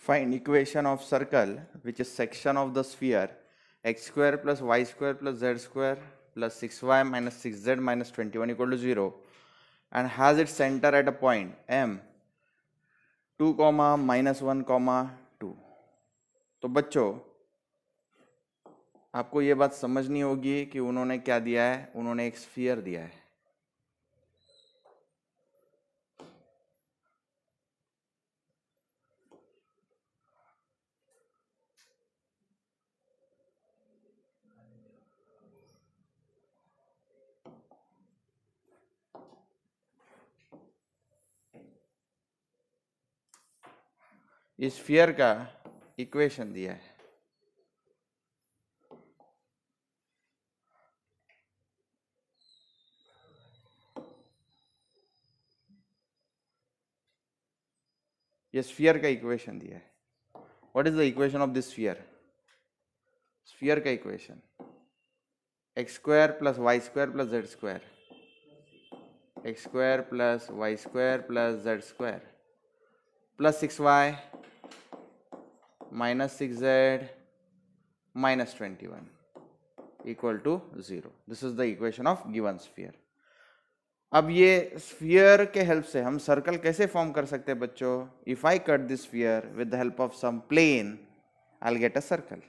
Find equation of circle which is section of the sphere x square plus y square plus z square plus 6y minus 6z minus 21 equal to 0 and has its center at a point m 2, -1, 2। तो बच्चों आपको ये बात समझनी होगी कि उन्होंने क्या दिया है, उन्होंने एक स्फीयर दिया है। इस स्फीयर का इक्वेशन दिया है। ये स्फीयर का इक्वेशन दिया है। What is the equation of this sphere? Sphere का equation X square plus Y square plus Z square, X square plus Y square plus Z square plus 6y minus 6z minus 21 equal to 0. This is the equation of given sphere. अब ये sphere के help से हम circle कैसे form कर सकते हैं बच्चों? If I cut this sphere with the help of some plane I will get a circle.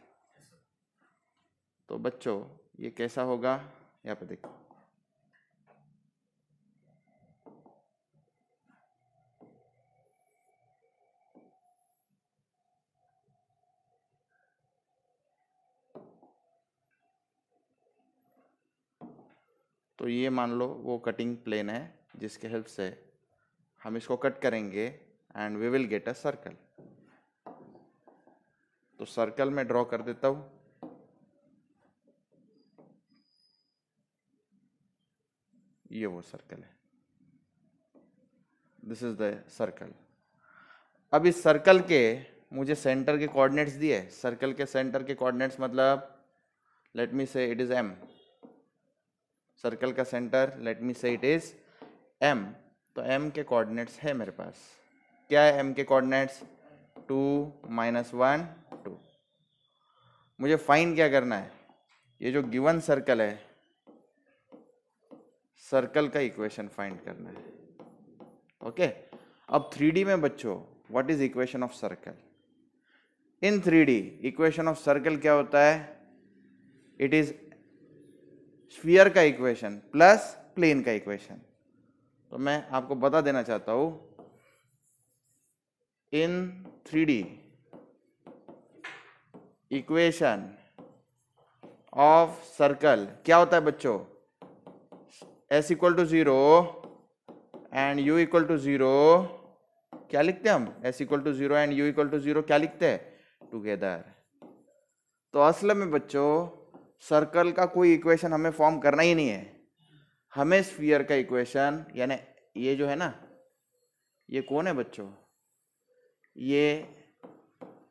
तो बच्चों ये कैसा होगा, यहाँ पे देखो। तो ये मान लो वो कटिंग प्लेन है जिसके हेल्प से हम इसको कट करेंगे and we will get a circle. तो सर्कल में ड्रॉ कर देता हूं। ये वो सर्कल है, दिस इज द सर्कल। अब इस सर्कल के मुझे सेंटर के कोऑर्डिनेट्स दिए। सर्कल के सेंटर के कोऑर्डिनेट्स मतलब लेट मी से इट इज एम। सर्कल का सेंटर लेट मी से इट इज एम। तो एम के कोऑर्डिनेट्स है मेरे पास। क्या है एम के कोऑर्डिनेट्स? 2, -1, 2। मुझे फाइंड क्या करना है? ये जो गिवन सर्कल है, सर्कल का इक्वेशन फाइंड करना है। ओके अब 3D में बच्चों what is equation of circle? In 3D equation of circle क्या होता है? इट इज स्फीयर का इक्वेशन प्लस प्लेन का इक्वेशन। तो मैं आपको बता देना चाहता हूं इन 3D इक्वेशन ऑफ सर्कल क्या होता है बच्चों? s equal to 0 and u equal to 0। क्या लिखते हैं हम? s equal to 0 and u equal to 0 क्या लिखते हैं? टुगेदर। तो असल में बच्चों सर्कल का कोई इक्वेशन हमें फॉर्म करना ही नहीं है। हमें स्फीयर का इक्वेशन, यानी ये जो है ना, ये कौन है बच्चों? ये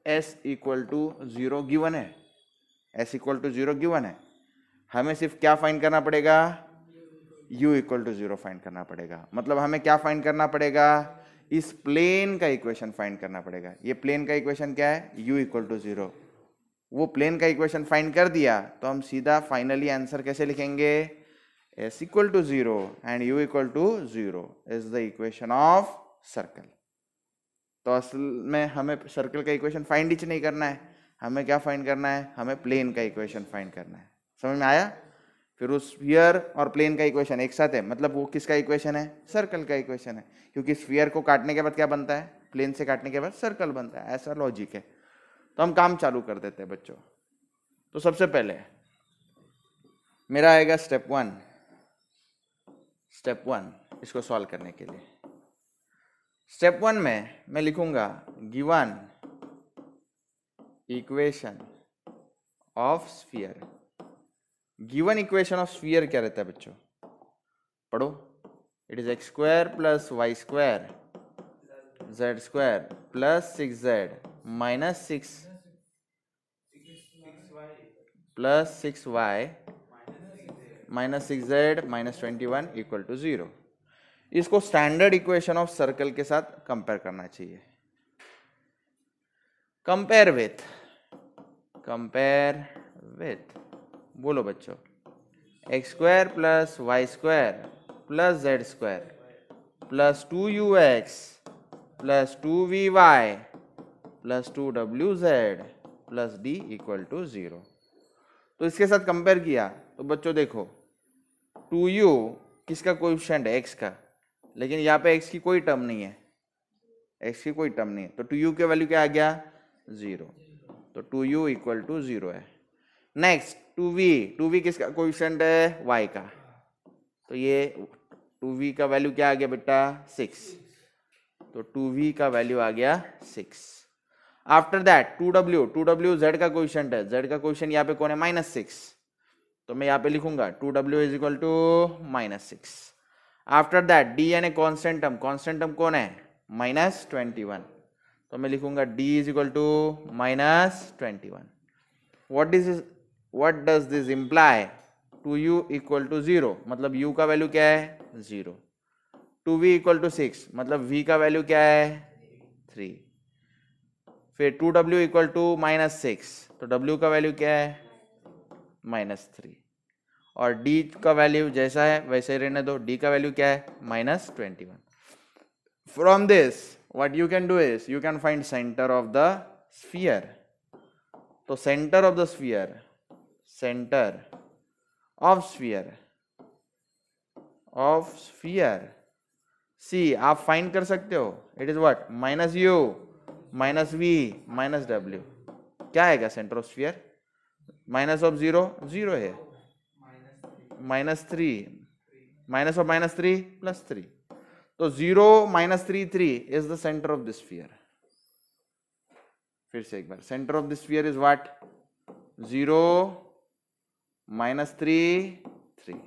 s इक्वल टू 0 गिवन है। s इक्वल टू 0 गिवन है। हमें सिर्फ क्या फाइंड करना पड़ेगा? u इक्वल टू 0 फाइंड करना पड़ेगा। मतलब हमें क्या फाइंड करना पड़ेगा? इस प्लेन का इक्वेशन फाइंड करना पड़ेगा। ये प्लेन का इक्वेशन क्या है? u equal to 0। वो प्लेन का इक्वेशन फाइंड कर दिया तो हम सीधा फाइनली आंसर कैसे लिखेंगे? s equal to 0 and u equal to 0 is the equation of circle. तो असल में हमें सर्कल का इक्वेशन फाइंड ही नहीं करना है। हमें क्या फाइंड करना है? हमें प्लेन का इक्वेशन फाइंड करना है। समझ में आया? फिर उस स्फीयर और प्लेन का इक्वेशन एक साथ है, मतलब वो किसका इक्वेशन है? सर्कल का इक्वेशन है। क्योंकि स्फीयर को काटने के बाद क्या बनता है? प्लेन से काटने के बाद सर्कल बनता है। ऐसा लॉजिक है। तो हम काम चालू कर देते हैं बच्चों। तो सबसे पहले मेरा आएगा स्टेप 1। स्टेप 1 इसको सॉल्व करने के लिए स्टेप 1 में मैं लिखूंगा given equation of sphere. Given equation of sphere क्या रहता है बच्चों? पढ़ो। It is x square plus Y square Z square plus 6z minus 6 plus 6y minus 6z minus 21 equal to 0। इसको स्टैंडर्ड इक्वेशन ऑफ सर्कल के साथ compare करना चाहिए। कंपेयर विथ बोलो बच्चों, x square plus Y square plus Z square plus 2ux plus 2vy plus 2wz plus d equal to 0। तो इसके साथ कंपेयर किया तो बच्चों देखो 2u किसका कोएफिशिएंट है, x का, लेकिन यहाँ पे x की कोई टर्म नहीं है, x की कोई टर्म नहीं है, तो 2u के वैल्यू क्या आ गया 0, तो 2u इक्वल टू 0 है। नेक्स्ट 2v किसका कोएफिशिएंट है y का, तो ये 2v का वैल्यू क्या आ गया बेटा 6, तो 2v का वैल्यू आ गया 6। आफ्टर दैट 2w z का कोएफिशिएंट है, z का कोएफिशिएंट यहाँ पे कौन है -6, तो मैं यहाँ पे लिखूंगा 2w is equal to -6। After that d यानी कांस्टेंट टर्म कौन है -21, तो मैं लिखूंगा d is equal to -21। What does this imply, 2u equal to 0 मतलब u का वैल्यू क्या है 0, 2v इक्वल टू 6 मतलब v का वैल्यू क्या है 3, फिर 2w इक्वल टू -6 तो w का वैल्यू क्या है -3, और d का वैल्यू जैसा है वैसे ही रहने दो, d का वैल्यू क्या है -21। From this what you can do is you can find centre of the sphere. तो सेंटर ऑफ स्फीयर सी आप फाइंड कर सकते हो, it is what -u -v -w, क्या आएगा सेंटर ऑफ स्फीयर, -0 है, -3 -3 +3, तो 0 -3 3 is the centre of the sphere. फिर से एक बार, centre of the sphere is what 0 -3 3।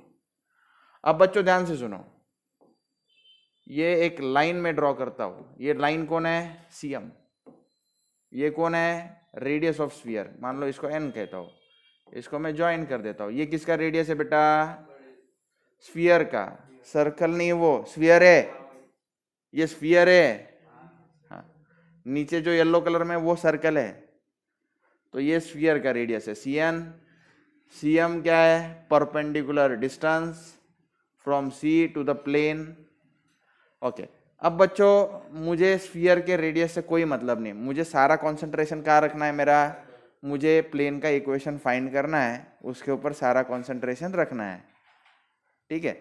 अब बच्चों ध्यान से सुनो, ये एक लाइन में ड्रॉ करता हूं, ये लाइन कौन है CM, ये कौन है रेडियस ऑफ स्फीयर, मान लो इसको n कहता हूं, इसको मैं ज्वाइन कर देता हूं, ये किसका रेडियस है बेटा स्फीयर का, सर्कल नहीं वो स्फीयर है, ये स्फीयर है, हाँ नीचे जो येलो कलर में वो सर्कल है, तो ये स्फीयर का रेडियस है CM क्या है perpendicular distance from C to the plane. Okay अब बच्चों मुझे स्फीयर के रेडियस से कोई मतलब नहीं, मुझे सारा कंसंट्रेशन कहाँ रखना है मेरा, मुझे प्लेन का इक्वेशन फाइंड करना है, उसके ऊपर सारा कंसंट्रेशन रखना है, ठीक है।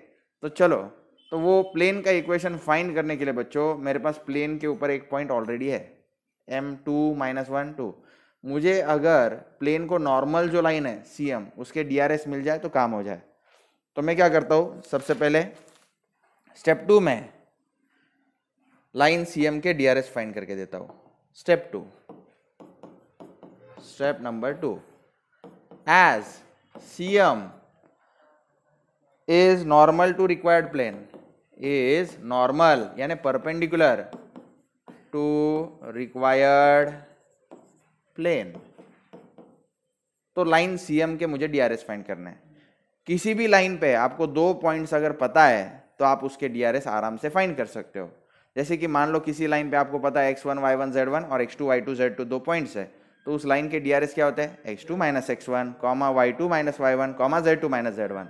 तो चलो, तो वो प्लेन का इक्वेशन फाइंड करने के लिए बच्चों मेरे पास प्लेन के ऊपर एक पॉइंट ऑलरेडी है m2 -1 2, मुझे अगर प्लेन को नॉर्मल जो लाइन है CM उसके DRS मिल जाए तो काम हो जाए। तो मैं क्या करता हूँ, सबसे पहले स्टेप 2 में लाइन CM के DRS फाइंड करके देता हूँ। Step number 2, as CM is normal to required plane, is normal यानी perpendicular to required plane, तो लाइन CM के मुझे DRS फाइंड करना है। किसी भी लाइन पे आपको 2 पॉइंट्स अगर पता है तो आप उसके DRS आराम से फाइंड कर सकते हो। जैसे कि मान लो किसी लाइन पे आपको पता है x1 y1 z1 और x2 y2 z2 2 पॉइंट्स है, तो उस लाइन के DRS क्या होता है x2 - x1, y2 - y1, z2 - z1।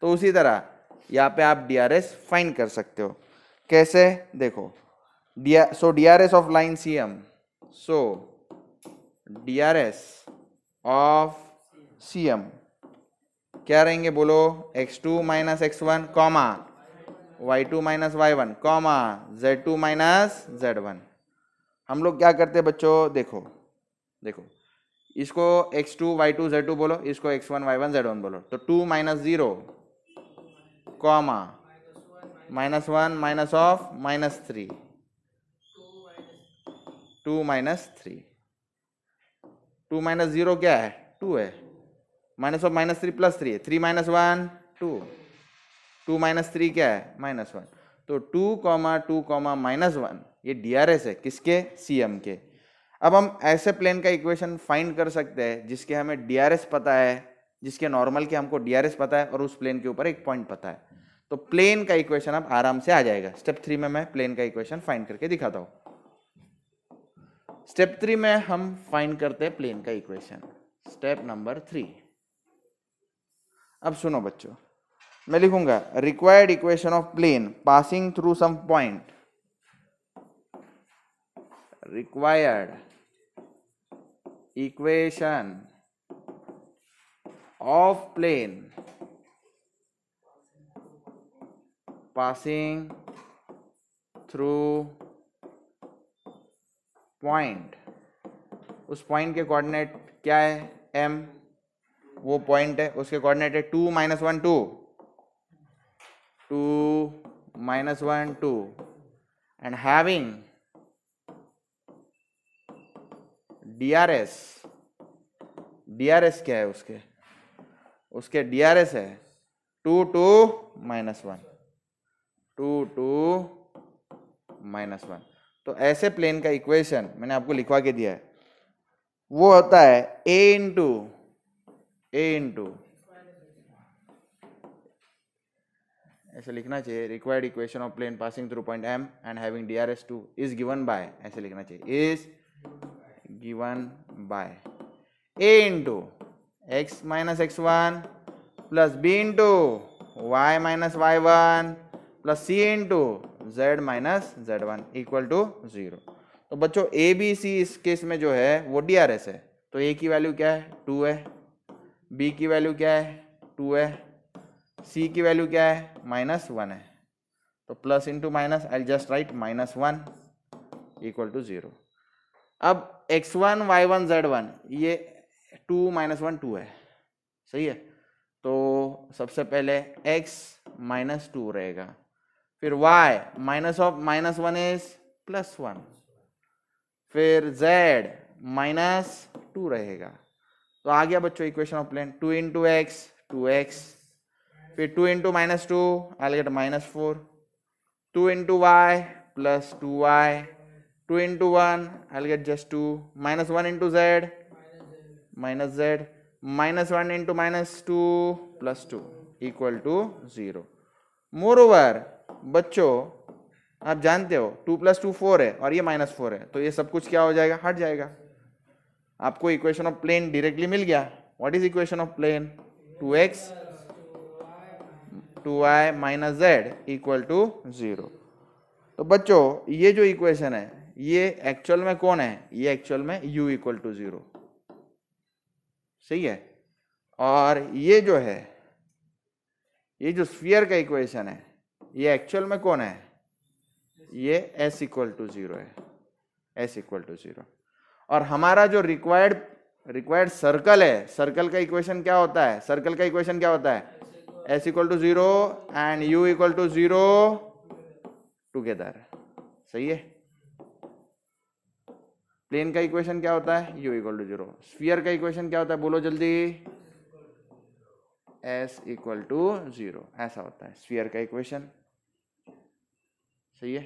तो उसी तरह यहाँ पे आप DRS फाइंड कर सकते हो। कैसे देखो, सो DRS of line CM, so DRS of CM क्या रहेंगे बोलो, x2 - x1, y2 - y1, z2 - z1। हम लोग क्या करते हैं बच्चों, देखो इसको x2 y2 z2 बोलो, इसको x1 y1 z1 बोलो, तो 2 - 0, -1 माइनस ऑफ -3, 2 - 3, 2 - 0 क्या है 2 है, माइनस ऑफ -3 +3 है, 3 - 1 2, 2 - 3 क्या है -1, तो 2, 2, -1 ये DRS है किसके CM के। अब हम ऐसे प्लेन का इक्वेशन फाइंड कर सकते हैं जिसके हमें DRS पता है, जिसके नॉर्मल के हमको DRS पता है और उस प्लेन के ऊपर एक पॉइंट पता है, तो प्लेन का इक्वेशन अब आराम से आ जाएगा। स्टेप 3 में मैं प्लेन का इक्वेशन फाइंड करके दिखाता हूं। स्टेप 3 में हम फाइंड करते हैं प्लेन का इक्वेशन, स्टेप नंबर 3। अब सुनो बच्चों, मैं लिखूंगा required equation of plane passing through some point, required equation of plane passing through point, उस पॉइंट के कोऑर्डिनेट क्या है, m, वो पॉइंट है, उसके कोऑर्डिनेट है 2 -1 2 2 -1 2 एंड हैविंग DRS, DRS क्या है उसके DRS है 2 2 -1 2 2 -1। तो ऐसे प्लेन का इक्वेशन मैंने आपको लिखवा के दिया है, वो होता है a इंटू ऐसे लिखना चाहिए, required equation of plane passing through point m and having DRS 2 is given by, ऐसे लिखना चाहिए, is given by a into x minus x1 plus b into y minus y1 plus c into z minus z1 equal to 0। तो बच्चों a b c इस case में जो है वो DRS है, तो a की वैल्यू क्या है 2 है, b की वैल्यू क्या है 2 है, c की वैल्यू क्या है -1 है, तो plus into minus I just write -1 equal to 0। अब x1 y1 z1 ये 2 -1 2 है, सही है, तो सबसे पहले x -2 रहेगा, फिर y माइनस ऑफ -1 इज +1, फिर z -2 रहेगा। तो आ गया बच्चों equation of plane, 2 into x 2x, फिर 2 into -2 I get -4, 2 into y plus 2y, 2 into 1 I get just 2, -1 into z minus z, -1 into -2 plus 2 equal to 0। Moreover बच्चों आप जानते हो 2 + 2 4 है और ये -4 है, तो ये सब कुछ क्या हो जाएगा, हट जाएगा, आपको इक्वेशन ऑफ प्लेन डायरेक्टली मिल गया। What is equation of plane, 2x 2y minus z equal to 0। तो बच्चों ये जो इक्वेशन है ये एक्चुअल में कौन है, ये एक्चुअल में u इक्वल टू 0, सही है, और ये जो है ये जो स्फीयर का इक्वेशन है ये एक्चुअल में कौन है, ये s इक्वल टू 0 है, s इक्वल टू 0। और हमारा जो रिक्वायर्ड सर्कल है, सर्कल का इक्वेशन क्या होता है, सर्कल का इक्वेशन क्या होता है, s equal to 0 and u equal to 0 together, सही है। प्लेन का इक्वेशन क्या होता है, u इक्वल टू 0। स्फीयर का इक्वेशन क्या होता है, बोलो जल्दी, s इक्वल टू 0, ऐसा होता है स्फीयर का इक्वेशन, सही है।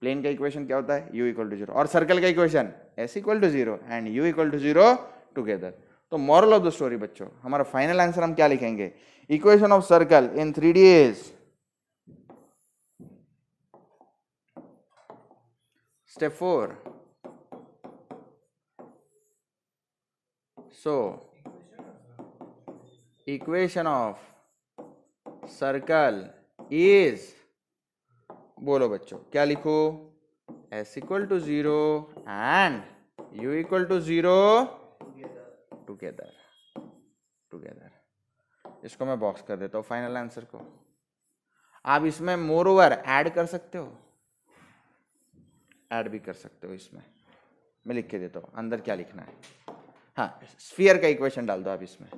प्लेन का इक्वेशन क्या होता है, u इक्वल टू 0, और सर्कल का equation s equal to 0 and u equal to 0 together. तो मॉरल ऑफ द स्टोरी बच्चों, हमारा फाइनल आंसर हम क्या लिखेंगे, equation of circle in 3D इज, step 4, so equation of circle is, बोलो बच्चों क्या लिखो, s equal to 0 and u equal to 0 together. इसको मैं बॉक्स कर देता हूँ फाइनल आंसर को। आप इसमें मोर ओवर ऐड कर सकते हो, ऐड भी कर सकते हो, इसमें मैं लिख के देता हूँ अंदर क्या लिखना है। हाँ, स्फीयर का इक्वेशन डाल दो आप इसमें,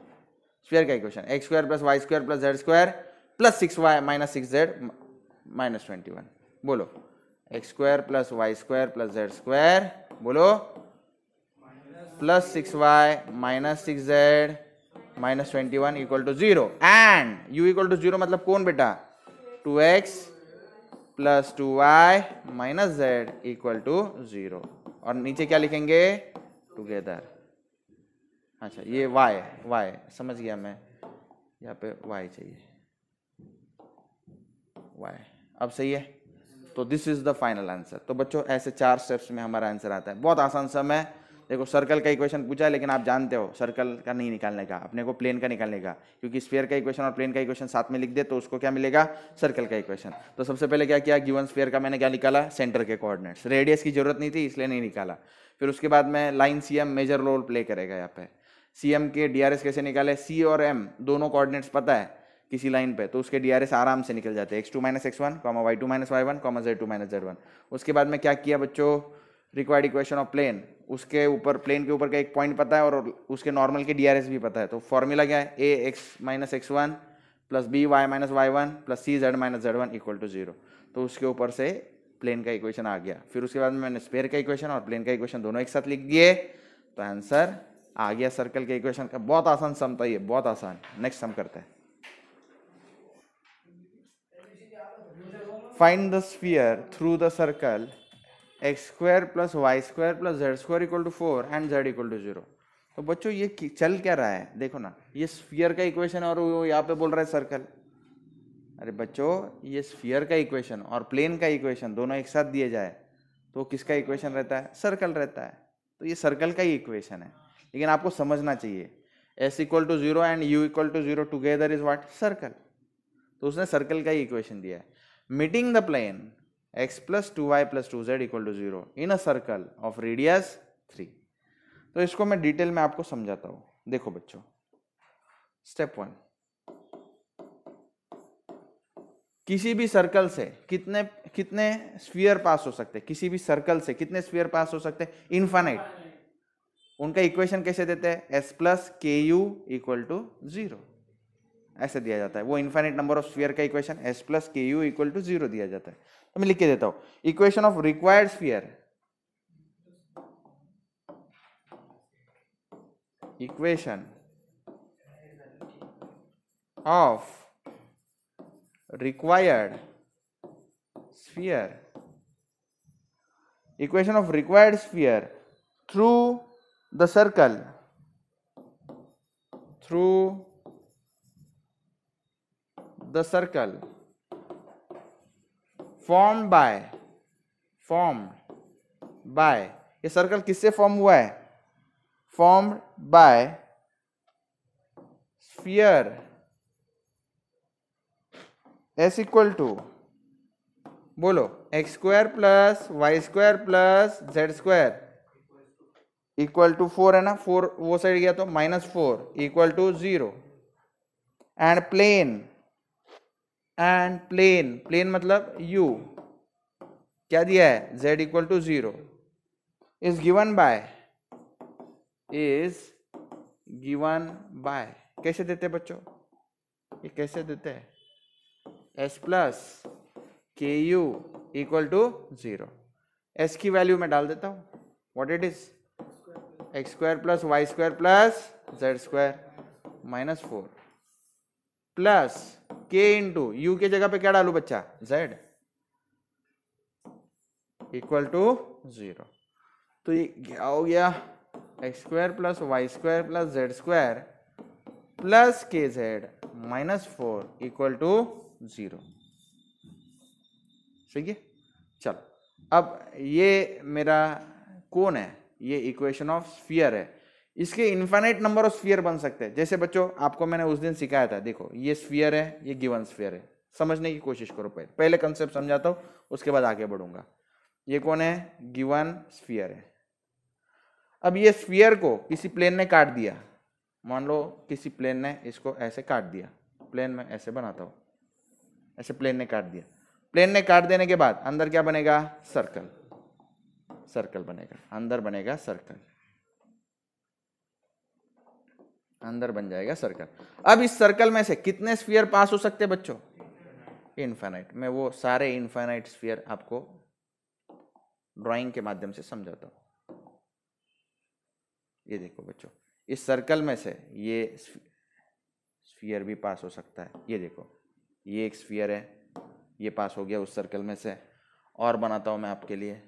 स्फीयर का equation x² + y² + z² + 6y - 6z - 21, बोलो x² + y² + z², बोलो +6y - 6z - 21 equal to 0 and u equal to 0 मतलब कौन बेटा, 2x + 2y - z equal to 0, और नीचे क्या लिखेंगे, टुगेदर। अच्छा ये y समझ गया मैं, यहाँ पे y चाहिए, y अब सही है। तो this is the final answer. तो बच्चों ऐसे 4 स्टेप्स में हमारा आंसर आता है। बहुत आसान सम है। देखो सर्कल का इक्वेशन पूछा है, लेकिन आप जानते हो सर्कल का नहीं निकालने का, अपने को प्लेन का निकालने का, क्योंकि स्फीयर का इक्वेशन और प्लेन का इक्वेशन साथ में लिख दे तो उसको क्या मिलेगा, सर्कल का इक्वेशन। तो सबसे पहले क्या किया, गिवन स्फीयर का मैंने क्या निकाला, सेंटर के कोऑर्डिनेट्स। रेडियस की जरूरत नहीं थी इसलिए नहीं निकाला। फिर उसके बाद में line CM major role play करेगा यहाँ पे। सीएम के डीआरएस कैसे निकाले, सी और एम दोनों कोऑर्डिनेट्स पता है किसी लाइन पे, तो उसके डीआरएस आराम से निकल जाते हैं, x2 - x1, y2 - y1, z2 - z1। उसके बाद में क्या किया बच्चों, रिक्वायर्ड इक्वेशन ऑफ प्लेन, उसके ऊपर प्लेन के ऊपर का एक पॉइंट पता है और उसके नॉर्मल के डीआरएस भी पता है। तो फॉर्मूला क्या है, ax - x1 plus by - y1 plus cz - z1 equal to 0। तो उसके ऊपर से प्लेन का इक्वेशन आ गया। फिर उसके बाद में मैंने स्फीयर का इक्वेशन और प्लेन का इक्वेशन दोनों एक साथ लिख दिए, तो आंसर आ गया सर्कल के इक्वेशन का। बहुत आसान सम था ये, बहुत आसान। नेक्स्ट सम करते हैं। Find the sphere through the circle x square plus y square plus z square equal to 4 and z equal to 0। तो बच्चों ये चल क्या रहा है, देखो ना, ये स्फीयर का इक्वेशन और वो यहाँ पे बोल रहा है सर्कल। अरे बच्चों ये स्फीयर का इक्वेशन और प्लेन का इक्वेशन दोनों एक साथ दिए जाए तो किसका इक्वेशन रहता है, सर्कल रहता है। तो ये सर्कल का ही इक्वेशन है, लेकिन आपको समझना चाहिए s equal to 0 and u equal to 0 together is what, circle. तो उसने सर्कल का ही इक्वेशन दिया है। Meeting the plane x plus 2y plus 2z equal to 0 in a circle of radius 3। तो इसको मैं डिटेल में आपको समझाता हूं। देखो बच्चों, स्टेप 1, किसी भी सर्कल से कितने कितने स्फीयर पास हो सकते हैं, किसी भी सर्कल से कितने स्फीयर पास हो सकते हैं, इनफाइनाइट। उनका इक्वेशन कैसे देते हैं, s plus K U equal to 0 ऐसे दिया जाता है। वो इनफाइनाइट नंबर ऑफ स्फीयर का equation s plus K U equal to 0 दिया जाता है। तो मैं लिख के देता हूं, equation of required sphere, equation of required sphere, equation of required sphere through the circle, through the circle formed by ये सर्कल किससे फॉर्म हुआ है, formed by sphere s equal to, बोलो, x square plus Y square plus Z square equal to 4 है ना, 4 वो side गया तो -4 इक्वल टू 0। एंड प्लेन मतलब u क्या दिया है, z equal to 0 is given by कैसे देते बच्चों, ये कैसे देते हैं, s plus K U equal to 0। s की वैल्यू में डाल देता हूं, what it is, x square plus Y square plus Z square -4 plus k into u के जगह पे क्या डालू बच्चा, z इक्वल टू 0। तो ये क्या हो गया, x square plus Y square plus Z square plus k z -4 equal to 0। सही है। चलो अब ये मेरा कौन है, ये इक्वेशन ऑफ स्फीयर है। इसके इनफाइनाइट नंबर ऑफ स्फीयर बन सकते हैं। जैसे बच्चों आपको मैंने उस दिन सिखाया था, देखो ये स्फीयर है, ये गिवन स्फीयर है। समझने की कोशिश करो, पहले कंसेप्ट समझाता हूं, उसके बाद आगे बढ़ूंगा। ये कौन है, गिवन स्फीयर है। अब ये स्फीयर को किसी प्लेन ने काट दिया, मान लो किसी प्लेन ने इसको ऐसे काट दिया, प्लेन में ऐसे बनाता हूं, ऐसे प्लेन ने काट दिया। प्लेन ने काट देने के बाद अंदर क्या बनेगा, सर्कल बनेगा, अंदर बनेगा सर्कल, अंदर बन जाएगा सर्कल। अब इस सर्कल में से कितने स्फीयर पास हो सकते हैं बच्चों, इनफाइनाइट। मैं वो सारे इनफाइनाइट स्फीयर आपको ड्राइंग के माध्यम से समझाता हूं। ये देखो बच्चों, इस सर्कल में से ये स्फीयर भी पास हो सकता है। ये देखो, ये एक स्फीयर है, ये पास हो गया उस सर्कल में से। और बनाता हूं मैं आपके लिए,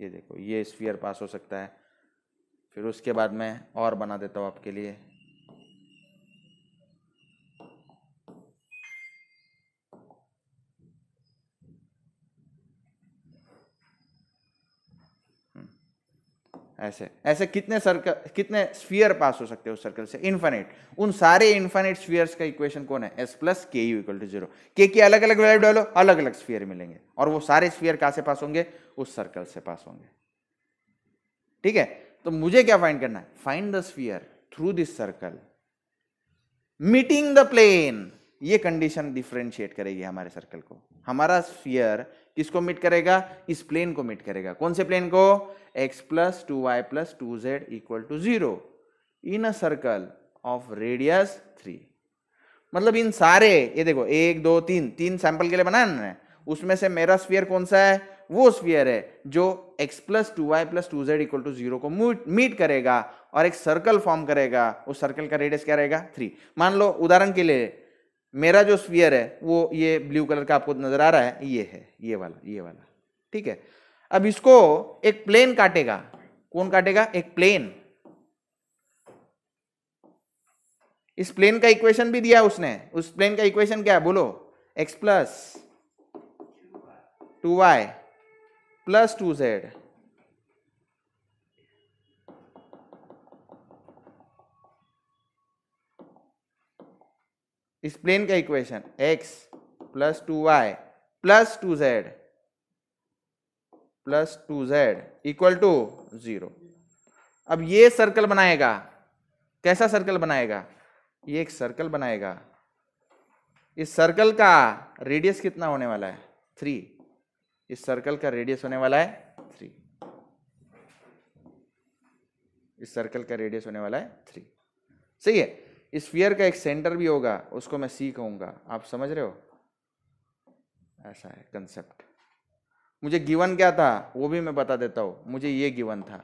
ये देखो ये स्फीयर पास हो सकता है। फिर उसके बाद मैं और बना देता हूँ आपके लिए। ऐसे ऐसे कितने सर्कल, कितने स्फीयर पास हो सकते हैं उस सर्कल से? इनफाइनाइट। उन सारे इनफाइनाइट स्फीयर्स का इक्वेशन कौन है? S plus K U equal to 0। के की अलग अलग वैल्यू डालो, अलग अलग स्फीयर मिलेंगे, और वो सारे स्फीयर कहां से पास होंगे? उस सर्कल से पास होंगे। ठीक है, तो मुझे क्या फाइंड करना है? Find the sphere through this circle meeting the plane. ये कंडीशन डिफरेंशिएट करेगी हमारे सर्कल को। हमारा स्फीयर किसको मीट करेगा? इस प्लेन को मीट करेगा। कौन से प्लेन को? x plus 2y plus 2z equal to 0 in a circle of radius 3। मतलब इन सारे, ये देखो 1 2 3 तीन सैंपल के लिए बनाया ना, उसमें से मेरा स्फीयर कौन सा है? वो स्फीयर है जो x plus 2y plus 2z equal to 0 को मीट करेगा और एक सर्कल फॉर्म करेगा। उस सर्कल का रेडियस क्या रहेगा? 3। मान लो उदाहरण के लिए मेरा जो स्फीयर है वो ये ब्लू कलर का आपको नजर आ रहा है, ये है, ये वाला। ठीक है, अब इसको एक प्लेन काटेगा। कौन काटेगा? एक प्लेन। इस प्लेन का इक्वेशन भी दिया उसने। उस प्लेन का इक्वेशन क्या है बोलो? x plus 2y plus 2z इस प्लेन का equation x plus 2y plus 2z equal to 0। अब ये सर्कल बनाएगा। कैसा सर्कल बनाएगा? ये एक सर्कल बनाएगा। इस सर्कल का रेडियस कितना होने वाला है? 3। इस सर्कल का रेडियस होने वाला है 3। इस सर्कल का रेडियस होने वाला है 3। सही है। इस स्फीयर का एक सेंटर भी होगा, उसको मैं सी कहूंगा। आप समझ रहे हो? ऐसा है कंसेप्ट। मुझे गिवन क्या था वो भी मैं बता देता हूं। मुझे ये गिवन था,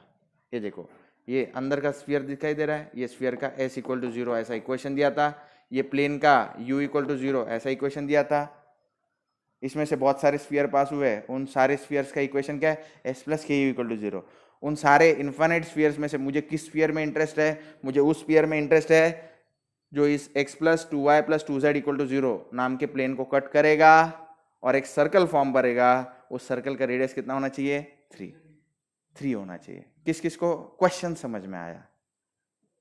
ये देखो, ये अंदर का स्फीयर दिखाई दे रहा है। ये स्फीयर का s इक्वल टू 0 ऐसा इक्वेशन दिया था। ये प्लेन का u इक्वल टू 0 ऐसा इक्वेशन दिया था। इसमें से बहुत सारे स्फीयर पास हुए। उन सारे स्फीयर्स का इक्वेशन क्या है? s plus K U equal to 0। उन सारे इन्फाइनाइट स्फीयर्स में से मुझे किस स्फीयर में इंटरेस्ट है? मुझे उस स्फीयर में इंटरेस्ट है जो इस x plus 2y plus 2z equal to 0 नाम के प्लेन को कट करेगा और एक सर्कल फॉर्म करेगा। उस सर्कल का रेडियस कितना होना चाहिए? 3 होना चाहिए। किस किस को क्वेश्चन समझ में आया?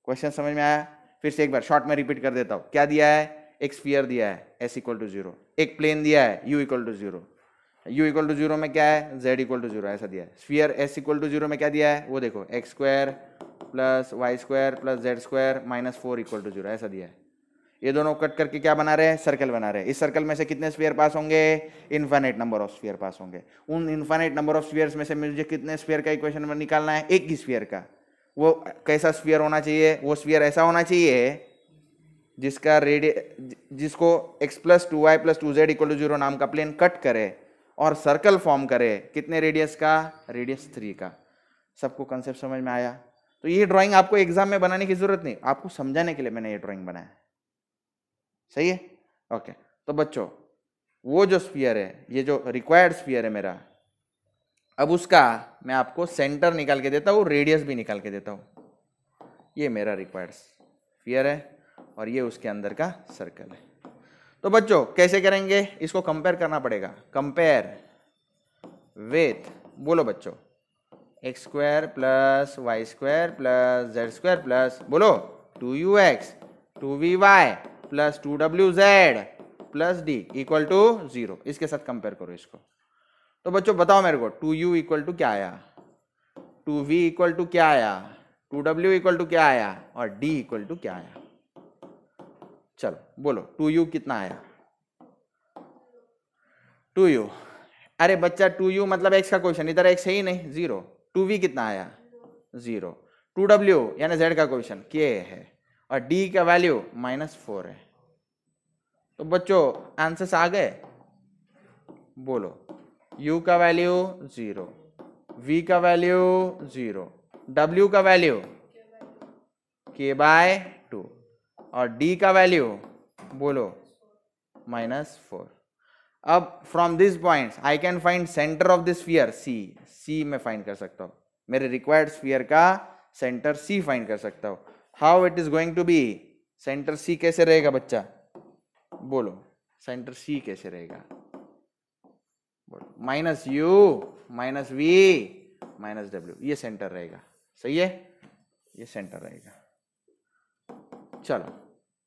क्वेश्चन समझ में आया? फिर से एक बार शॉर्ट में रिपीट कर देता हूं। क्या दिया है? एक स्फीयर दिया है s इक्वल टू 0, एक प्लेन दिया है u equal to 0। u equal to 0 में क्या है? z इक्वल टू 0 ऐसा दिया है। स्फीयर s इक्वल टू 0 में क्या दिया है? वो देखो x square plus Y square plus Z square minus 4 equal to 0 ऐसा दिया है। ये दोनों कट करके क्या बना रहे हैं? सर्कल बना रहे हैं। इस सर्कल में से कितने स्फीयर पास होंगे? इनफाइनाइट नंबर ऑफ स्फीयर पास होंगे। उन इनफाइनाइट नंबर ऑफ स्फीयर्स में से मुझे कितने स्फीयर का इक्वेशन निकालना है? एक ही स्फीयर का। वो कैसा स्फीयर होना चाहिए? वो स्फीयर ऐसा होना चाहिए जिसका रेडियस, जिसको x plus 2y plus 2z equal to 0 नाम का प्लेन कट करे और सर्कल फॉर्म करे। कितने रेडियस का? रेडियस 3 का। सबको कंसेप्ट समझ में आया? तो ये ड्राइंग आपको एग्जाम में बनाने की जरूरत नहीं, आपको समझाने के लिए मैंने ये ड्राइंग बनाया। सही है? ओके। तो बच्चों, वो जो स्फीयर है, ये जो रिक्वायर्ड स्फीयर है मेरा, अब उसका मैं आपको सेंटर निकाल के देता हूं, रेडियस भी निकाल के देता हूं। ये मेरा रिक्वायर्ड स्फीयर है और ये उसके अंदर का सर्कल है। तो बच्चों कैसे करेंगे? इसको कंपेयर करना पड़ेगा। कंपेयर विथ, बोलो बच्चों, x square plus Y square plus Z square plus, बोलो, 2ux 2vy plus 2wz plus d equal to 0। इसके साथ कंपेयर करो इसको। तो बच्चों बताओ मेरे को, 2u इक्वल टू क्या आया? 2v इक्वल टू क्या आया? 2w इक्वल टू क्या आया? और d इक्वल टू क्या आया? चलो बोलो, 2u कितना आया? 2u, अरे बच्चा 2u मतलब x का क्वेश्चन, इधर x है ही नहीं, 0। 2v कितना आया? 0। 2w यानी z का क्वेश्चन k है और d का वैल्यू -4 है। तो बच्चों आंसर्स आ गए? बोलो, u का वैल्यू 0, v का वैल्यू 0, w का वैल्यू k/2 और d का वैल्यू बोलो -4। अब from this points I can find centre of this sphere C में फाइंड कर सकता हूं, मेरे रिक्वायर्ड स्फीयर का सेंटर सी फाइंड कर सकता हूं. How it is going to be? Centre C कैसे रहेगा बच्चा? बोलो सेंटर सी कैसे रहेगा? बोलो minus U minus V minus W, ये सेंटर रहेगा. सही है, ये सेंटर रहेगा. चलो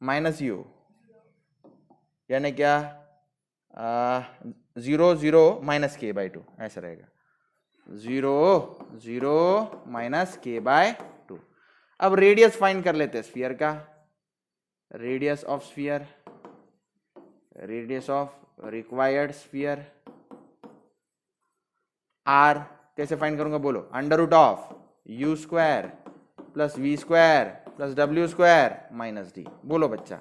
माइनस यू यानी क्या? 0 0 माइनस के बाई 2 ऐसा रहेगा. 0 0 माइनस के बाय 2. अब रेडियस फाइंड कर लेते हैं स्फीयर का. Radius of sphere, radius of required sphere r कैसे फाइंड करूंगा? बोलो under root of u square plus v square plus डब्ल्यू स्क्वायर माइनस डी. बोलो बच्चा,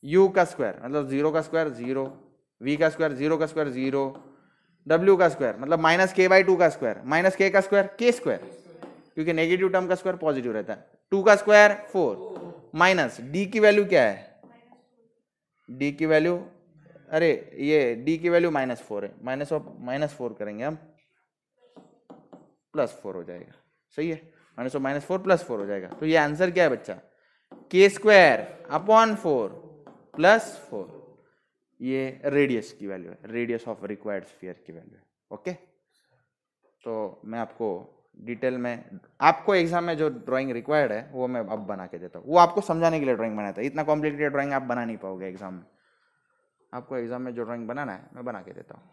u का स्क्वायर मतलब 0 का स्क्वायर 0, v का स्क्वायर 0 का स्क्वायर 0, w का स्क्वायर मतलब माइनस के बाई 2 का स्क्वायर माइनस के का स्क्वायर के स्क्वायर, क्योंकि नेगेटिव टर्म का स्क्वायर पॉजिटिव रहता है. 2 का स्क्वायर 4 माइनस d की वैल्यू क्या है? d की वैल्यू, अरे ये d की वैल्यू -4 है, -4 करेंगे हम, +4 हो जाएगा. सही है, -4 +4 हो जाएगा. तो ये आंसर क्या है बच्चा? के स्क्वायर अपॉन 4 प्लस 4. ये रेडियस की वैल्यू है, रेडियस ऑफ रिक्वायर्ड स्फीयर की वैल्यू है. ओके, तो मैं आपको डिटेल में, आपको एग्जाम में जो ड्राइंग रिक्वायर्ड है वो मैं अब बना के देता हूँ. वो आपको समझाने के लिए ड्राइंग बनाता है, इतना कॉम्प्लिकेटेड ड्राइंग आप बना नहीं पाओगे एग्जाम में. आपको एग्जाम में जो ड्राइंग बनाना है मैं बना के देता हूँ.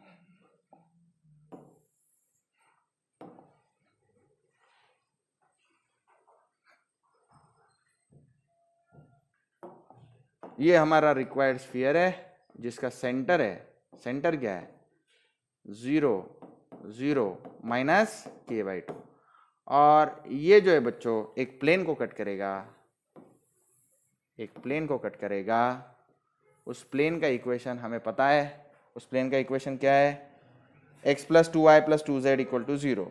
ये हमारा रिक्वायर्ड स्फीयर है जिसका सेंटर है, सेंटर क्या है? 0 0 माइनस के बाई 2. और ये जो है बच्चों एक प्लेन को कट करेगा, एक प्लेन को कट करेगा. उस प्लेन का इक्वेशन हमें पता है. उस प्लेन का इक्वेशन क्या है? x plus 2y plus 2z equal to 0.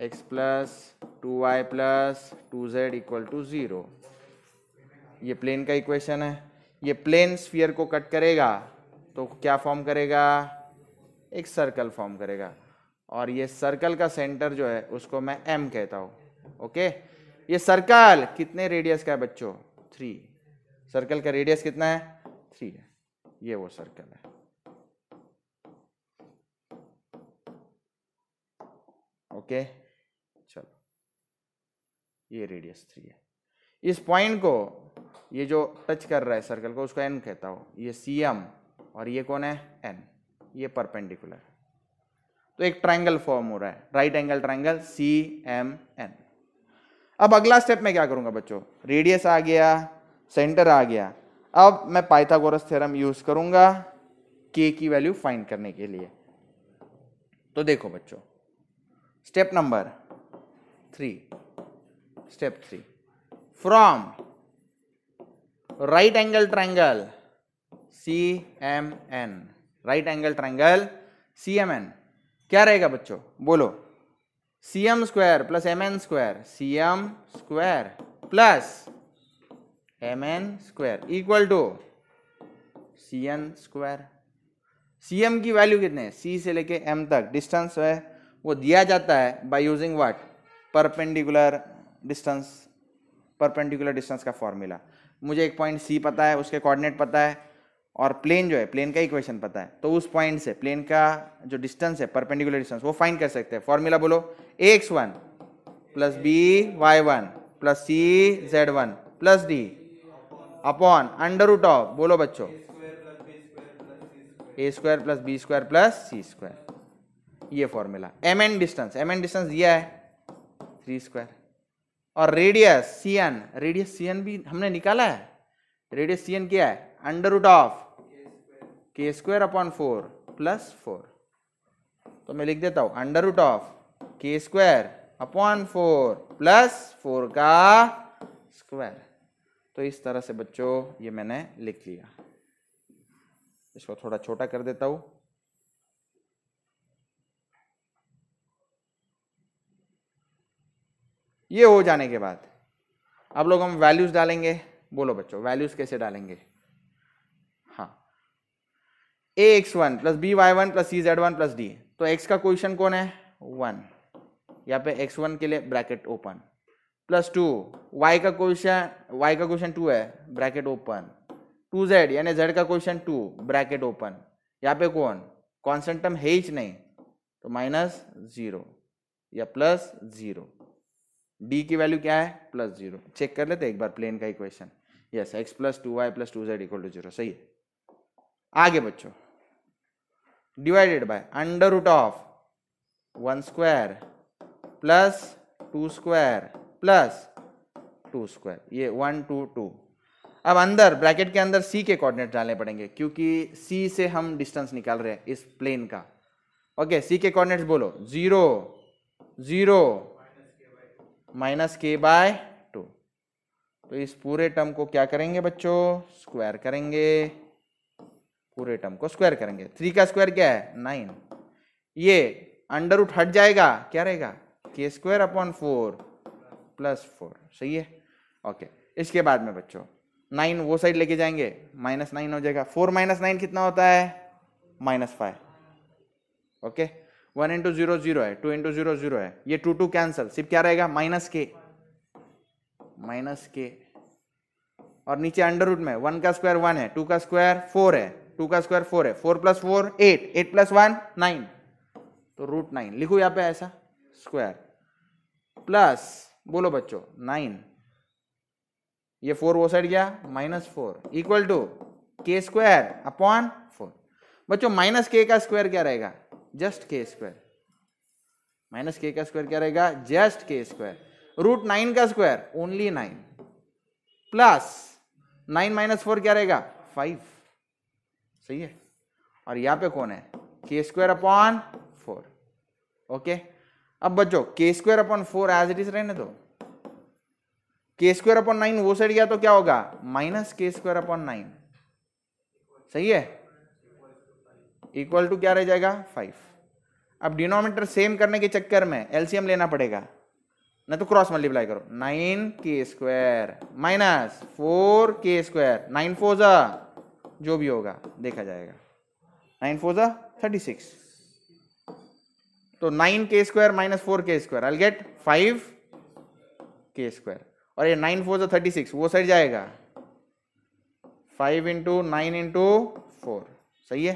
x plus 2y plus 2z equal to 0. ये प्लेन का इक्वेशन है. ये प्लेन स्फीयर को कट करेगा तो क्या फॉर्म करेगा? एक सर्कल फॉर्म करेगा. और ये सर्कल का सेंटर जो है उसको मैं m कहता हूं. ओके, ये सर्कल कितने रेडियस का है बच्चों? 3. सर्कल का रेडियस कितना है? 3 है. ये वो सर्कल है. ओके, चलो ये रेडियस 3 है. इस पॉइंट को, ये जो टच कर रहा है सर्कल को, उसको n कहता हूं. ये CM और ये कौन है? n. ये परपेंडिकुलर. तो एक ट्रायंगल फॉर्म हो रहा है, राइट एंगल ट्रायंगल CMN. अब अगला स्टेप में क्या करूंगा बच्चों? रेडियस आ गया, सेंटर आ गया. अब मैं पाइथागोरस थ्योरम यूज करूंगा k की वैल्यू फाइंड करने के लिए. तो देखो बच्चों, step number 3, step 3, from right angle triangle CMN, right angle triangle CMN क्या रहेगा बच्चों? बोलो CM square plus MN square, CM square plus MN square equal to CN square. CM की वैल्यू कितने है? C से लेके M तक डिस्टेंस है वो दिया जाता है by using what? Perpendicular distance. Perpendicular distance का फॉर्मूला. मुझे एक पॉइंट C पता है, उसके कोऑर्डिनेट पता है, और प्लेन जो है, प्लेन का इक्वेशन पता है. तो उस पॉइंट से प्लेन का जो डिस्टेंस है, परपेंडिकुलर डिस्टेंस, वो फाइंड कर सकते हैं. फॉर्मूला बोलो ax1 plus by1 plus cz1 plus d upon under root of, बोलो बच्चों, a square plus b square plus c square. ये फॉर्मूला. mn डिस्टेंस दिया है 3 स्क्वायर. और रेडियस CN, रेडियस CN भी हमने निकाला है. रेडियस CN क्या है? Under root of k square upon 4 plus 4. तो मैं लिख देता हूं under root of k square upon 4 plus 4 का स्क्वायर. तो इस तरह से बच्चों ये मैंने लिख लिया. इसको थोड़ा छोटा कर देता हूं. ये हो जाने के बाद अब लोग हम वैल्यूज डालेंगे. बोलो बच्चों वैल्यूज कैसे डालेंगे? हाँ, ax1 plus by1 plus cz1 plus d। तो x का क्वेश्चन कौन है 1, यहाँ पे x1 के लिए ब्रैकेट ओपन, प्लस 2 y का क्वेश्चन 2 है ब्रैकेट ओपन, 2z यानी z का क्वेश्चन 2 ब्रैकेट ओपन। यहाँ पे कौन टर्म है ही नहीं, तो -0 या +0। d की वैल्यू क्या है +0। चेक कर लेते एक बार प्लेन का equation. Yes, x plus 2y plus 2z equal to 0, सही है। आगे बच्चों, divided by under root of 1 square plus 2 square plus 2 square, ये 1 2 2। अब अंदर ब्रैकेट के अंदर c के कोऑर्डिनेट डालने पड़ेंगे, क्योंकि c से हम डिस्टेंस निकाल रहे हैं इस प्लेन का। ओके, c के कोऑर्डिनेट्स बोलो 0 0 -k/2। तो इस पूरे टर्म को क्या करेंगे बच्चों, स्क्वायर करेंगे, पूरे टर्म को स्क्वायर करेंगे। 3 का स्क्वायर क्या है 9, ये अंडर रूट हट जाएगा, क्या रहेगा k²/4 + 4, सही है। ओके, इसके बाद में बच्चों 9 वो साइड लेके जाएंगे, -9 हो जाएगा। 4 - 9 कितना होता है -5। ओके, 1 × 0 0 है, 2 × 0 0 है, ये 2 2 कैंसिल, सिर्फ क्या रहेगा -k। और नीचे अंडर रूट में 1 का स्क्वायर 1 है, 2 का स्क्वायर 4 है, 2 का स्क्वायर 4 है, 4 + 4 8, 8 + 1 9, तो √9 लिखो यहाँ पे ऐसा स्क्वायर, प्लस बोलो बच्चों 9, ये 4 वो साइड गया -4 इक्वल टू k²/4। बच्चों -k का स्क्वायर क्या रहेगा, जस्ट k²। -k का स्क्वायर क्या रहेगा, जस्ट k²। √9 का स्क्वायर ओनली 9, प्लस 9 - 4 क्या रहेगा 5, सही है। और यहाँ पे कौन है k²/4। ओके, अब बच्चों k²/4 एज इट इज रहने दो, k²/9 वो साइड गया तो क्या होगा -k²/9, सही है, इक्वल टू क्या रह जाएगा 5। अब डिनोमिनेटर सेम करने के चक्कर में एलसीएम लेना पड़ेगा, ना तो क्रॉस मल्टीप्लाई करो, 9k² -4k², 9 4 जो भी होगा देखा जाएगा, 9 4 36, तो 9k² -4k², I will gate 5k²। और ये 9 4 36 वो साइड जाएगा, 5 × 9 × 4, सही है।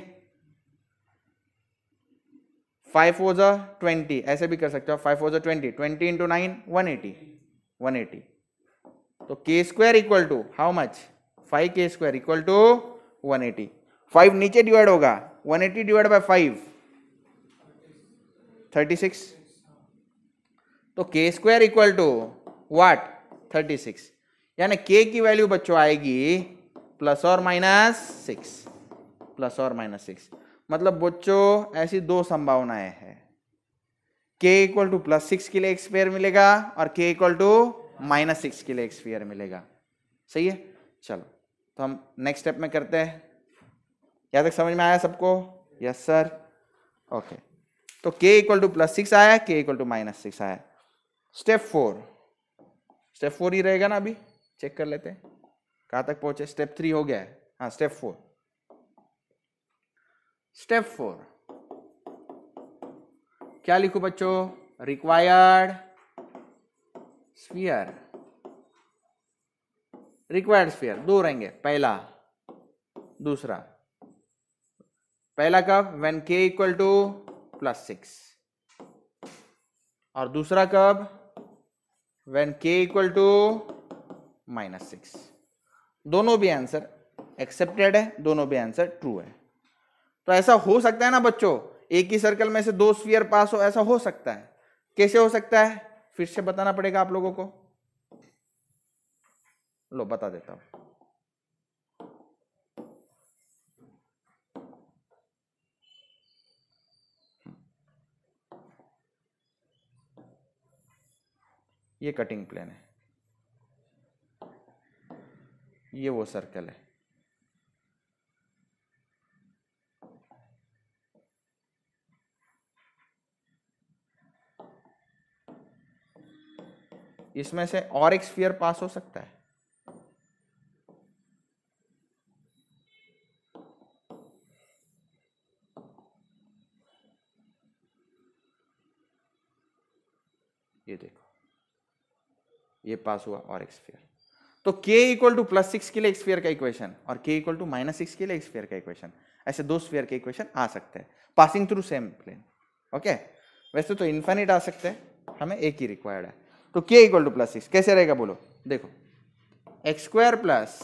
5 4 20, ऐसे भी कर सकते हो, 5 4 20, 20 × 9 180। तो k² equal to how much 5k² equal to 180। 5 नीचे डिवाइड होगा, 180 डिवाइड बाय 5 36, तो k² इक्वल टू व्हाट 36, यानी k की वैल्यू बच्चों आएगी ±6। मतलब बच्चों ऐसी दो संभावनाएं हैं, k इक्वल टू +6 के लिए एक स्फीयर मिलेगा और k इक्वल टू -6 के लिए एक स्फीयर मिलेगा, सही है। चलो तो हम नेक्स्ट स्टेप में करते हैं। यहाँ तक समझ में आया सबको, यस सर। ओके, तो k इक्वल टू +6 आया, k इक्वल टू -6 आया। स्टेप 4 ही रहेगा ना, अभी चेक कर लेते हैं कहाँ तक पहुंचे। स्टेप 3 हो गया है, हाँ स्टेप 4। स्टेप 4 क्या लिखूं बच्चों, रिक्वायर्ड स्फीयर। रिक्वायर्ड स्फीयर दो रहेंगे, पहला दूसरा। पहला कब, व्हेन k इक्वल टू +6, और दूसरा कब, व्हेन k इक्वल टू -6। दोनों भी आंसर एक्सेप्टेड है, दोनों भी आंसर ट्रू है। तो ऐसा हो सकता है ना बच्चों, एक ही सर्कल में से दो स्फीयर पास हो, ऐसा हो सकता है। कैसे हो सकता है, फिर से बताना पड़ेगा आप लोगों को। लो बता देता हूं। ये कटिंग प्लेन है, ये वो सर्कल है, इसमें से और एक स्फीयर पास हो सकता है। देखो ये पास हुआ और एक स्फीयर। तो k इक्वल टू +6 के लिए एक स्फीयर का इक्वेशन और k इक्वल टू -6 के लिए एक स्फीयर का इक्वेशन, ऐसे दो स्फीयर के इक्वेशन आ सकते हैं passing through same plane. Okay, वैसे तो इनफाइनाइट आ सकते हैं, हमें एक ही रिक्वायर्ड है। तो k इक्वल टू +6 कैसे रहेगा बोलो, देखो x² plus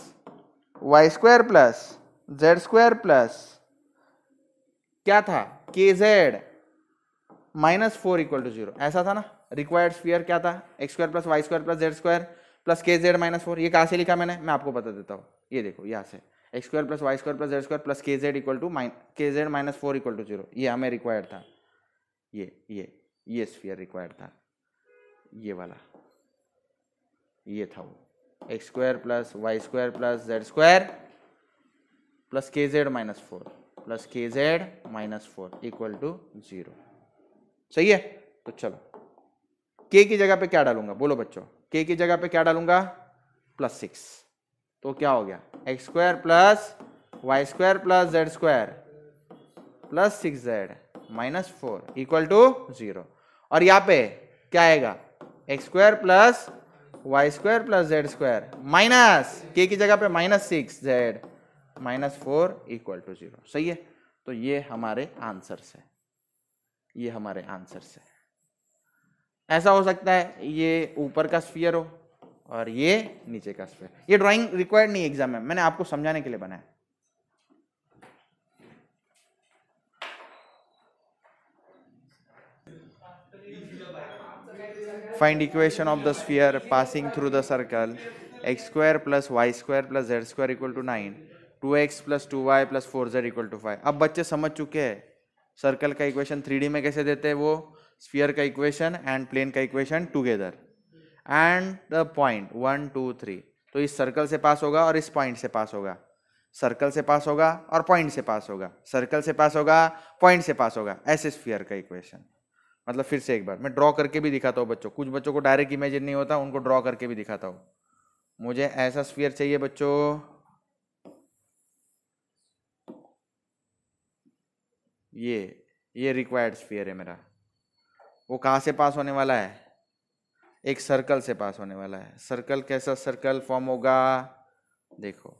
y² plus z² plus क्या था kz -4 इक्वल टू 0, ऐसा था ना। रिक्वायर्ड स्फीयर क्या था, x² plus y² plus z² plus kz -4। ये कहाँ से लिखा मैंने, मैं आपको बता देता हूँ, ये देखो यहाँ से x² plus y² plus z² plus kz equal to kz -4 equal to 0, ये हमें रिक्वायर्ड था। ये स्फीयर रिक्वायर्ड था, ये वाला, ये था वो x² plus y² plus z² plus kz -4 plus kz -4 equal to 0। सही है, तो चलो k की जगह पे क्या डालूंगा बोलो बच्चों, k की जगह पे क्या डालूंगा +6, तो क्या हो गया x² plus y² plus z² plus 6z -4 equal to 0। और यहाँ पे क्या आएगा x² plus y² plus z² minus k की जगह पे -6z -4 इक्वल टू 0। सही है, तो ये हमारे आंसर से, ये हमारे आंसर से। ऐसा हो सकता है ये ऊपर का स्फीयर हो और ये नीचे का स्फीयर। ये ड्राइंग रिक्वायर्ड नहीं एग्जाम में, मैंने आपको समझाने के लिए बनाया। Find equation of the sphere passing through the circle x² plus y² plus z² equal to 9, 2x plus 2y plus 4z equal to 5। अब बच्चे समझ चुके हैं सर्कल का इक्वेशन 3D में कैसे देते हैं, वो स्फीयर का इक्वेशन एंड प्लेन का equation together and the point 1 2 3। तो इस सर्कल से पास होगा और इस पॉइंट से पास होगा, सर्कल से पास होगा और पॉइंट से पास होगा, सर्कल से पास होगा पॉइंट से पास होगा, ऐसे स्फीयर का इक्वेशन। मतलब फिर से एक बार मैं ड्रॉ करके भी दिखाता हूँ बच्चों, कुछ बच्चों को डायरेक्ट इमेजिन नहीं होता, उनको ड्रॉ करके भी दिखाता हूँ। मुझे ऐसा स्फीयर चाहिए बच्चों, ये रिक्वायर्ड स्फीयर है मेरा। वो कहाँ से पास होने वाला है, एक सर्कल से पास होने वाला है। सर्कल कैसा सर्कल फॉर्म होगा, देखो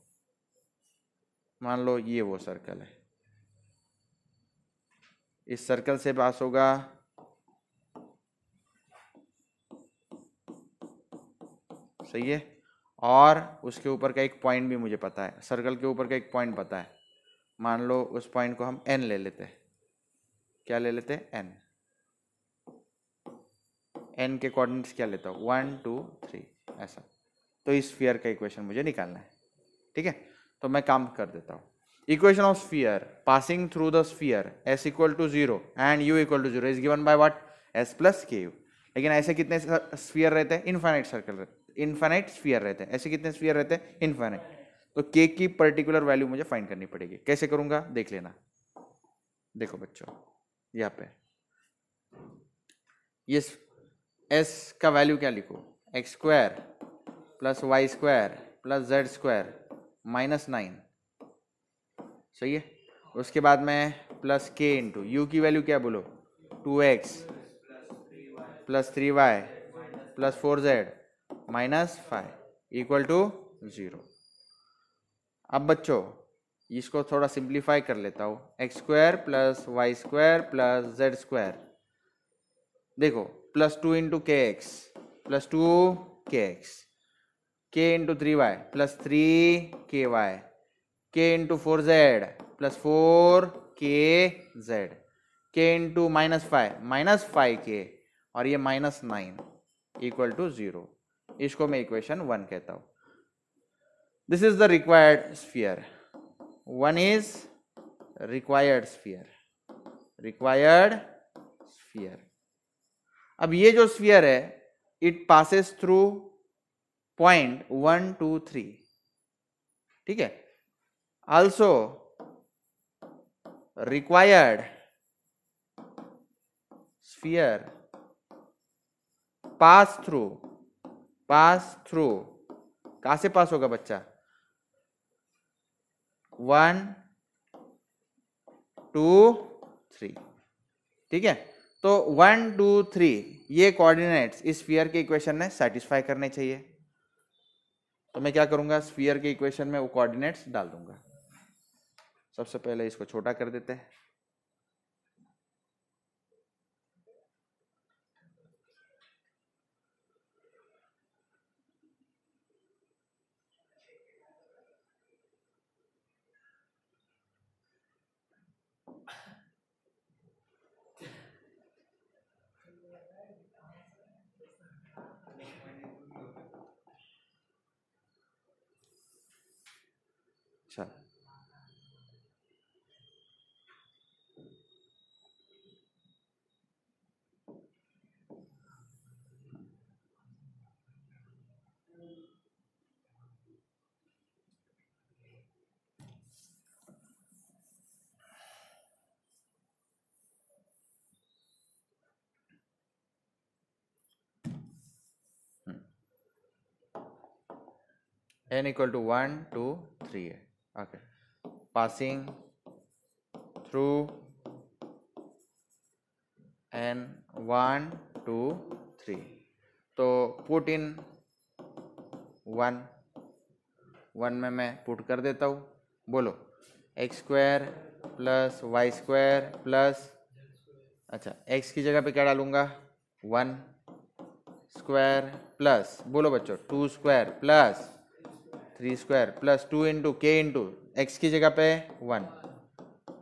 मान लो ये वो सर्कल है, इस सर्कल से पास होगा, सही है, और उसके ऊपर का एक पॉइंट भी मुझे पता है, सर्कल के ऊपर का एक पॉइंट पता है। मान लो उस पॉइंट को हम n ले लेते हैं, क्या ले लेते हैं n, n के कोऑर्डिनेट्स क्या लेता हूँ 1 2 3 ऐसा। तो इस स्फीयर का इक्वेशन मुझे निकालना है, ठीक है। तो मैं काम कर देता हूँ, equation of sphere passing through the sphere s equal to 0 and u equal to 0 is given by what s plus ku। लेकिन ऐसे कितने स्फीयर रहते हैं, इनफाइनाइट सर्कल, इनफाइनाइट स्फीयर रहते हैं। ऐसे कितने स्फीयर रहते हैं, इनफाइनाइट। तो k की पर्टिकुलर वैल्यू मुझे फाइंड करनी पड़ेगी, कैसे करूंगा देख लेना। देखो बच्चों यहाँ पे ये s का वैल्यू क्या लिखो, x² plus y² plus z² -9, सही है। उसके बाद में प्लस k इंटू यू की वैल्यू क्या बोलो 2x plus 3y plus 4z -5 equal to 0। अब बच्चों इसको थोड़ा सिंप्लीफाई कर लेता हूँ, x² plus y² plus z², देखो +2 into kx plus 2kx, k into 3y plus 3ky, k into 4z plus 4kz, k into -5 और ये -9 इक्वल टू 0। इसको मैं इक्वेशन 1 कहता हूँ। This is the required sphere, 1 is required sphere, required sphere. अब ये जो स्फीयर है इट पासेस थ्रू पॉइंट 1 2 3, ठीक है। Also required sphere pass through कहां से पास होगा बच्चा 1 2 3, ठीक है। तो 1 2 3 ये कोऑर्डिनेट्स इस स्फीयर के इक्वेशन ने सेटिस्फाई करने चाहिए। तो मैं क्या करूंगा, स्फीयर के इक्वेशन में वो कोऑर्डिनेट्स डाल दूंगा। सबसे पहले इसको छोटा कर देते हैं। अच्छा, n इक्वल टू 1 2 3 है। ओके, पासिंग थ्रू n 1 2 3, तो पुट इन 1 में मैं पुट कर देता हूँ। बोलो, x square plus Y square plus, अच्छा x की जगह पे क्या डालूंगा, 1 स्क्वायर प्लस, बोलो बच्चों, 2 square plus 3 square plus 2 into के इंटू एक्स की जगह पे 1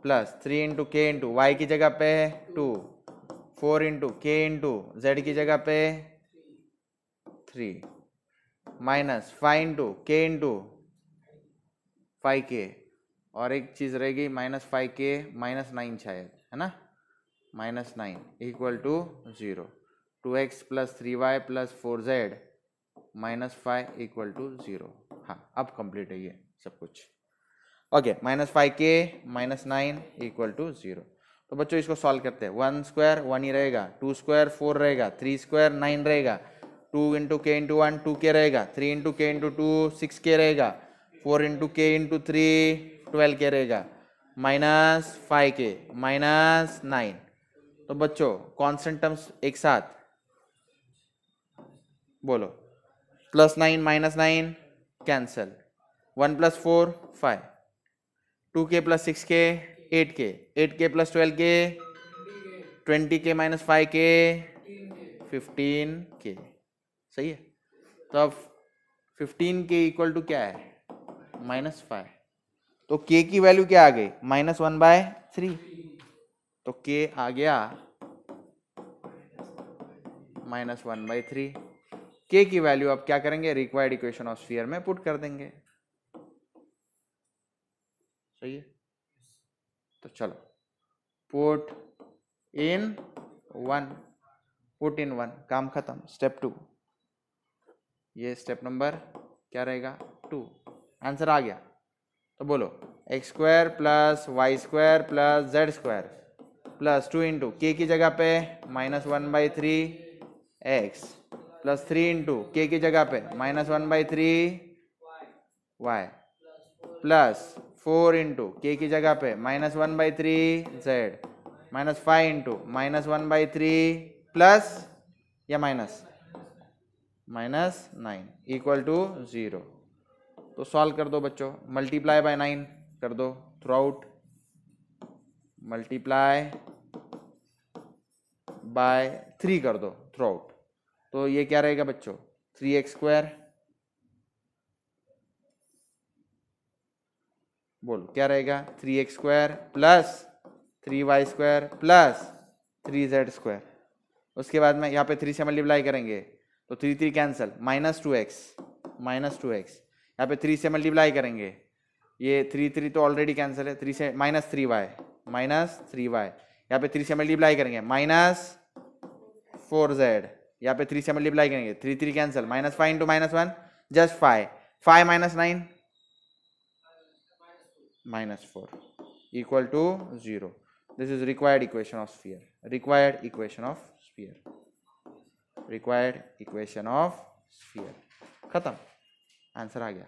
प्लस 3 इंटू के इंटू वाई की जगह पे 2, 4 इंटू के इंटू जेड की जगह पे 3 माइनस 5 इंटू के इंटू 5k, और एक चीज रहेगी -5k -9 शायद, है ना, -9 equal to 0, 2x plus 3y plus 4z -5 equal to 0। हाँ, अब कंप्लीट है ये सब कुछ। Okay, -5k -9 equal to 0। तो बच्चों इसको सॉल्व करते हैं। 1 स्क्वायर 1 ही रहेगा, 2 स्क्वायर 4 रहेगा, 3 स्क्वायर 9 रहेगा, 2 इंटू के इंटू 1 2k रहेगा, 3 इंटू के इंटू 2 6k रहेगा, 4 इंटू के इंटू 3 12k रहेगा, -5k -9। तो बच्चों कॉन्स्टेंट टर्म्स एक साथ बोलो, +9 -9 cancel, 1 + 4 5, 2k + 6k 8k, 8k + 12k 20k - 5k 15k। सही है। तो अब 15k इक्वल टू क्या है, -5। तो k की वैल्यू क्या आ गई, -1/3। तो k आ गया -1/3। k की वैल्यू अब क्या करेंगे, रिक्वायर्ड इक्वेशन ऑफ स्फीयर में पुट कर देंगे। सही है। तो चलो, पुट इन 1, पुट इन 1, काम खत्म। स्टेप 2, ये स्टेप नंबर क्या रहेगा, 2। आंसर आ गया। तो बोलो, x square plus Y square plus Z square plus 2 into k की जगह पे -1/3 एक्स प्लस 3 इंटू के की जगह पे -1/3 वाई प्लस 4 इंटू के की जगह पे -1/3 जेड -5 इंटू -1/3 प्लस या -9 इक्वल टू 0। तो सॉल्व कर दो बच्चों, मल्टीप्लाई बाय 9 कर दो थ्रू आउट, मल्टीप्लाई बाय 3 कर दो थ्रू आउट। तो ये क्या रहेगा बच्चों, 3x², बोलो क्या रहेगा, 3x² plus 3y² plus 3z²। उसके बाद में यहाँ पे 3 से मल्टीप्लाई करेंगे तो 3 3 कैंसिल, -2x यहाँ पे 3 से मल्टीप्लाई करेंगे, ये 3 3 तो ऑलरेडी कैंसिल है, 3 से -3y यहाँ पे 3 से मल्टीप्लाई करेंगे -4z, यहाँ पे 3 से मल्टीप्लाई करेंगे, 3 3 cancel, -5 into -1 just 5 5 -9 -4 equal to 0। This is required equation of sphere, required equation of sphere, required equation of sphere. खत्म, आंसर आ गया।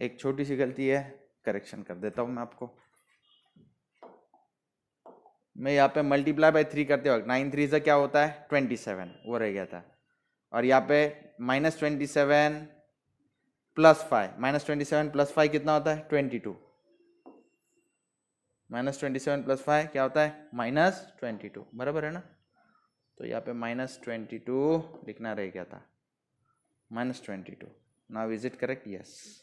एक छोटी सी गलती है, करेक्शन कर देता हूँ मैं आपको। मैं यहाँ पे मल्टीप्लाई बाय 3 करते वक्त 9 3 से क्या होता है 27, वो रह गया था। और यहाँ पे -27 + 5, -27 + 5 कितना होता है 22, -27 + 5 क्या होता है -22, बराबर है ना। तो यहाँ पे -22 लिखना रह गया था, -22। Now is it correct? Yes.